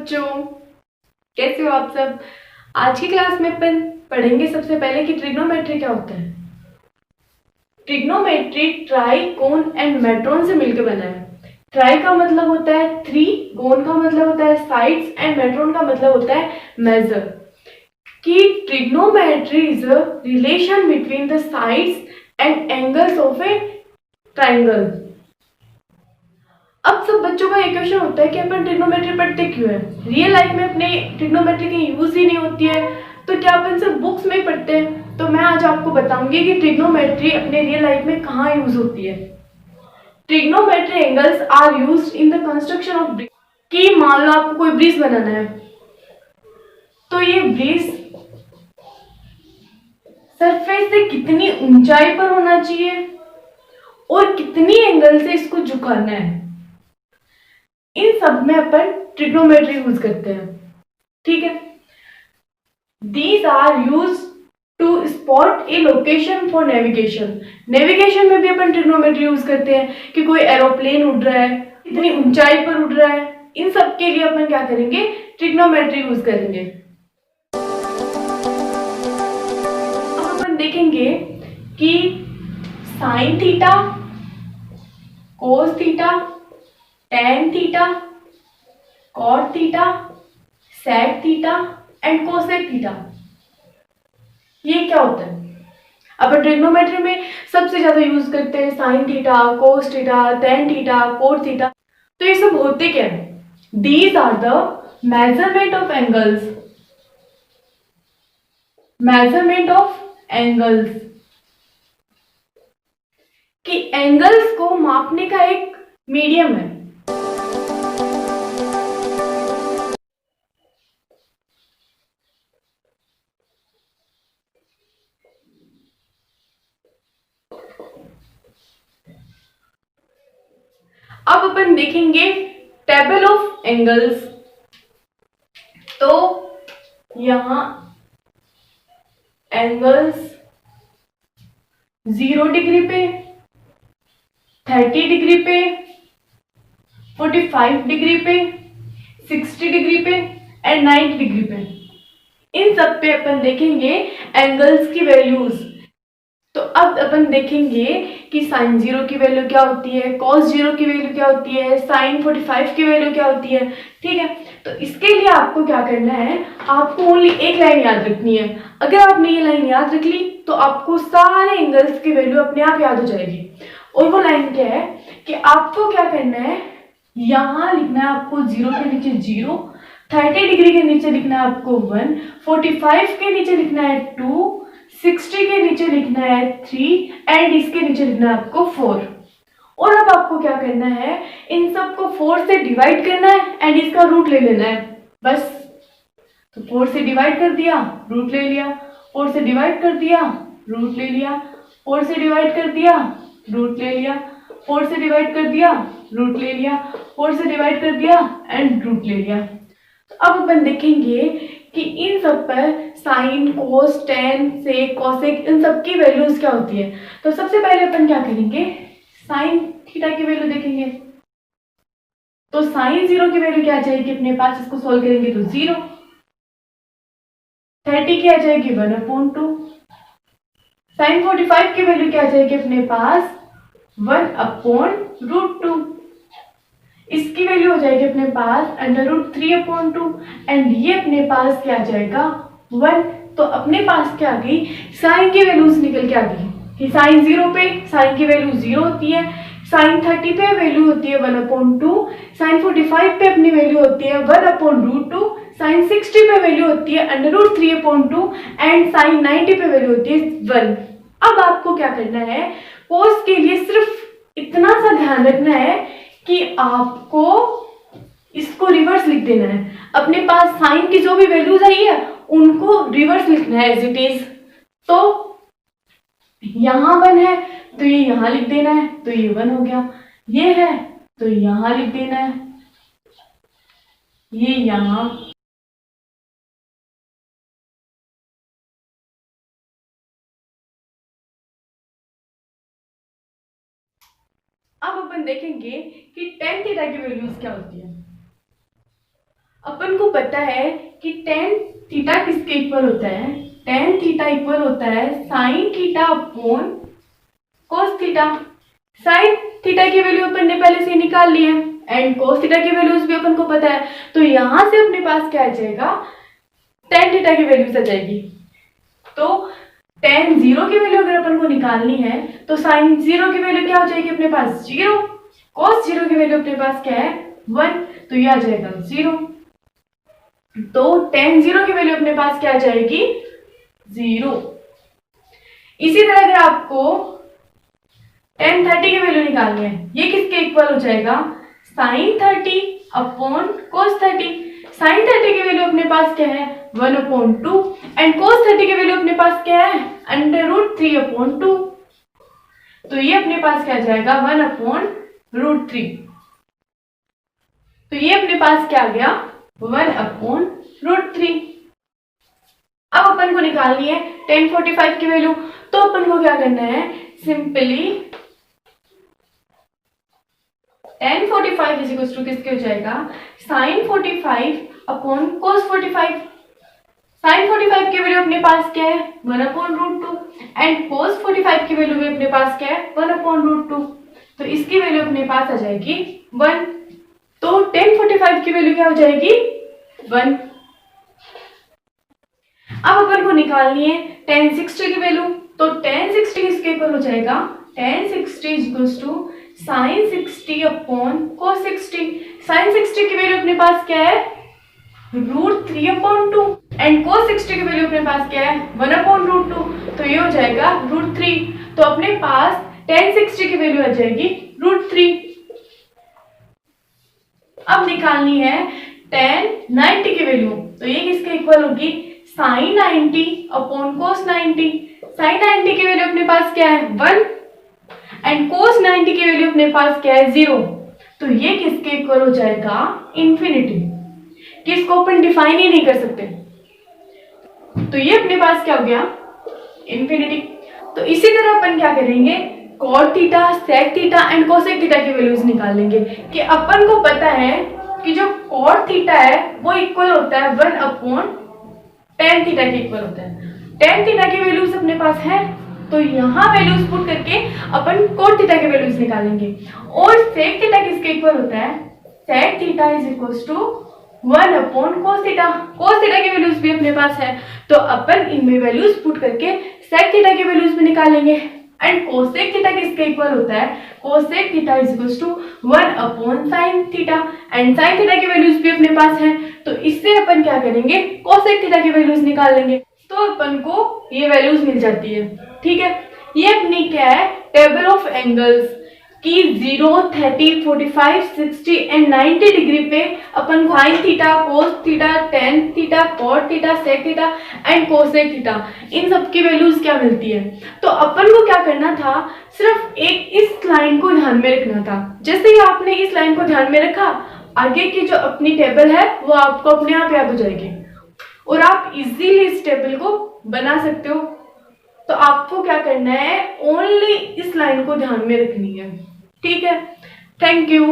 बच्चों, कैसे हो आप सब। आज की क्लास में अपन पढ़ेंगे सबसे पहले कि ट्रिग्नोमेट्री क्या होता है। Trigonometry try, cone and matron से मिलकर बना है। ट्राई का मतलब होता है थ्री, कोन का मतलब होता है साइड्स एंड मेट्रोन का मतलब होता है मेजर। कि trigonometry is a relation between the sides and angles of A triangle. अब सब बच्चों का एक क्वेश्चन होता है कि अपन ट्रिग्नोमेट्री पढ़ते क्यों है। रियल लाइफ में अपने ट्रिग्नोमेट्री की यूज ही नहीं होती है, तो क्या अपन सिर्फ बुक्स में ही पढ़ते हैं। तो मैं आज आपको बताऊंगी कि ट्रिग्नोमेट्री अपने रियल लाइफ में कहाँ यूज होती है। Trigonometry angles are used in the construction of bridge. कि मान लो आपको कोई ब्रिज बनाना है, तो ये ब्रिज सरफेस से कितनी ऊंचाई पर होना चाहिए और कितनी एंगल से इसको झुकाना है, इन सब में अपन ट्रिग्नोमेट्री यूज करते हैं। ठीक है, these are use to spot a location for navigation. Navigation में भी अपन ट्रिग्नोमेट्री यूज करते हैं कि कोई एरोप्लेन उड़ रहा है, कितनी ऊंचाई पर उड़ रहा है, इन सब के लिए अपन क्या करेंगे, ट्रिग्नोमेट्री यूज करेंगे। अब अपन देखेंगे कि sine theta, cos theta, tan theta, cot theta, sec theta and cosec theta, ये क्या होता है। अब ट्रिग्नोमेट्री में सबसे ज्यादा यूज करते हैं sine theta, cos theta, tan theta, cot theta. तो ये सब होते क्या है, these are the measurement of angles. Measurement of angles कि एंगल्स को मापने का एक मीडियम है। अब अपन देखेंगे टेबल ऑफ एंगल्स। तो यहां एंगल्स 0 डिग्री पे, 30 डिग्री पे, 45 डिग्री पे, 60 डिग्री पे एंड 90 डिग्री पे, इन सब पे अपन देखेंगे एंगल्स की वैल्यूज। तो अब अपन देखेंगे कि साइन 0 की वैल्यू क्या होती है, कॉस 0 की वैल्यू क्या होती है, साइन 45 की वैल्यू क्या होती है। ठीक है, तो इसके लिए आपको क्या करना है, आपको ओनली एक लाइन याद रखनी है। अगर आपने ये लाइन याद रख ली तो आपको सारे एंगल्स की वैल्यू अपने आप याद हो जाएगी। और वो लाइन क्या है कि आपको क्या करना है, यहां लिखना है आपको 0 के नीचे 0, 30 डिग्री के नीचे लिखना है आपको 1, 45 के नीचे लिखना है 2, 60 के नीचे लिखना है 3 एंड इसके नीचे लिखना है आपको 4। और अब आपको क्या करना है, इन सबको 4 से डिवाइड करना है एंड इसका रूट ले लेना है बस। तो 4 से डिवाइड कर दिया, रूट ले लिया, 4 से डिवाइड कर दिया, रूट ले लिया, 4 से डिवाइड कर दिया, रूट ले लिया, 4 से डिवाइड कर दिया, रूट ले लिया, 4 से डिवाइड कर दिया एंड रूट ले लिया। तो अब अपन देखेंगे कि इन सब पर साइन, कोस, टेन, सेक, कोसेक, इन सब की वैल्यूज क्या होती है। तो सबसे पहले अपन क्या करेंगे, साइन थीटा की वैल्यू देखेंगे। तो साइन 0 की वैल्यू क्या आ जाएगी अपने पास, इसको सोल्व करेंगे तो 0, 30 की आ जाएगी 1/2, साइन 45 की वैल्यू क्या आ जाएगी अपने पास 1/√2, इसकी वैल्यू हो जाएगी अपने पास √3/2 एंड ये अपने पास क्या आ जाएगा 1। तो अपने पास क्या आ गई, साइन की वैल्यूज निकल के आ गई कि साइन 0 पे साइन की वैल्यू 0 होती है, साइन 30 पे वैल्यू होती है 1/2, साइन 45 पे अपनी वैल्यू होती है 1/√2, साइन 60 पे वैल्यू होती है √3/2 एंड साइन 90 पे वैल्यू होती है 1। अब आपको क्या करना है, कोस के लिए सिर्फ इतना सा ध्यान रखना है कि आपको इसको रिवर्स लिख देना है। अपने पास साइन की जो भी वैल्यूज आई है उनको रिवर्स लिखना है एज इट इज। तो यहां 1 है तो ये यहां लिख देना है, तो ये 1 हो गया। ये है तो यहां लिख देना है, ये यहां। अब अपन देखेंगे कि टेन थीटा की वैल्यूज क्या होती है। अपन को पता है कि टेन थीटा किसके इक्वल होता है, टेन थीटा इक्वल होता है sine theta upon cos theta. Sign theta की वैल्यू अपन ने पहले से निकाल ली है एंड कोस थीटा की वैल्यूज भी अपन को पता है, तो यहां से अपने पास क्या आ जाएगा, टेन थीटा की वैल्यूज आ जाएगी। तो टेन जीरो की वैल्यू अगर अपन को निकालनी है तो साइन जीरो की वैल्यू क्या हो जाएगी अपने पास, जीरो। कॉस जीरो की वैल्यू अपने पास क्या है, वन, तो ये आ जाएगा जीरो। तो टेन जीरो की वैल्यू अपने पास क्या आ जाएगी, जीरो। इसी तरह अगर आपको टेन थर्टी की वैल्यू निकालनी है, ये किसके इक्वल हो जाएगा, sine thirty upon cos thirty. Sine thirty की वैल्यू अपने पास क्या है, one upon two, and cos thirty की वैल्यू अपने पास क्या है, under root three upon two. तो ये अपने पास क्या जाएगा, वन अपॉन रूट थ्री। तो ये अपने पास क्या आ गया, वन अपॉन रूट थ्री। अब अपन को निकालनी है 1045 की वैल्यू, तो अपन को क्या करना है, सिंपली 1045 इज इक्वल टू किसके हो जाएगा, साइन 45 अपॉन कोस 45। साइन 45 की वैल्यू अपने पास क्या है, one upon root two, and cos 45 की वैल्यू भी अपने पास क्या है, वन अपॉन रूट टू। तो इसकी वैल्यू अपने पास आ जाएगी वन। तो 1045 की वैल्यू क्या हो जाएगी, वन। अब अपन को निकालनी है 1060 की वैल्यू, तो 1060 किसके इक्वल हो जाएगा, 1060 equals to sine 60 upon cos 60। Sine 60 की वैल्यू अपने पास क्या है, root three upon two, and cos 60 की वैल्यू अपने पास क्या है, वन अपॉन रूट टू। तो ये हो जाएगा रूट थ्री। तो अपने पास 1060 की वैल्यू आ जाएगी रूट थ्री। अब निकालनी है 1090 की वैल्यू, तो ये किसके इक्वल होगी, साइन 90 अपॉन कोस 90। साइन 90 की वैल्यू अपने पास क्या है, वन, एंड कोस 90 की वैल्यू अपने पास क्या है, जीरो। तो ये किसके इक्वल हो जाएगा, इन्फिनिटी, किसको अपन डिफाइन ही नहीं कर सकते। तो ये अपने पास क्या हो गया, इन्फिनिटी। तो इसी तरह अपन क्या करेंगे, cot theta, sec theta and cosec theta की वैल्यूज निकालेंगे। कि अपन को पता है कि जो कॉट थीटा है वो इक्वल होता है वन अपॉन टेन थीटा के इक्वल होता है। टेन थीटा की वैल्यूज अपने पास है, तो यहाँ वैल्यूज पुट करके अपन कोट थीटा के वैल्यूज निकालेंगे। और सेक थीटा किसके इक्वल होता है, sec theta is equal to one upon cos theta. Cos theta की वैल्यूज भी अपने पास है, तो अपन इनमें वैल्यूज पुट करके सेक थीटा की वैल्यूज भी निकालेंगे। एंड कोसेक थीटा किसके इक्वल होता है, cosec theta is equal to one upon sine theta, and sine theta की वैल्यूज भी अपने पास है, तो इससे अपन क्या करेंगे, कोसेक थीटा की वैल्यूज निकाल लेंगे। तो अपन को ये वैल्यूज मिल जाती है। ठीक है, ये अपनी क्या है, टेबल ऑफ एंगल्स की 0, 30, 45, 60 एंड 90 डिग्री पे अपन को sine theta, cos theta, tan theta, cot theta, sec theta and cosec theta, इन सब की वैल्यूज क्या मिलती है। तो अपन को क्या करना था, सिर्फ एक इस लाइन को ध्यान में रखना था। जैसे ही आपने इस लाइन को ध्यान में रखा, आगे की जो अपनी टेबल है वो आपको अपने आप याद हो जाएगी और आप इजीली इस टेबल को बना सकते हो। तो आपको क्या करना है, ओनली इस लाइन को ध्यान में रखनी है। ठीक है, थैंक यू।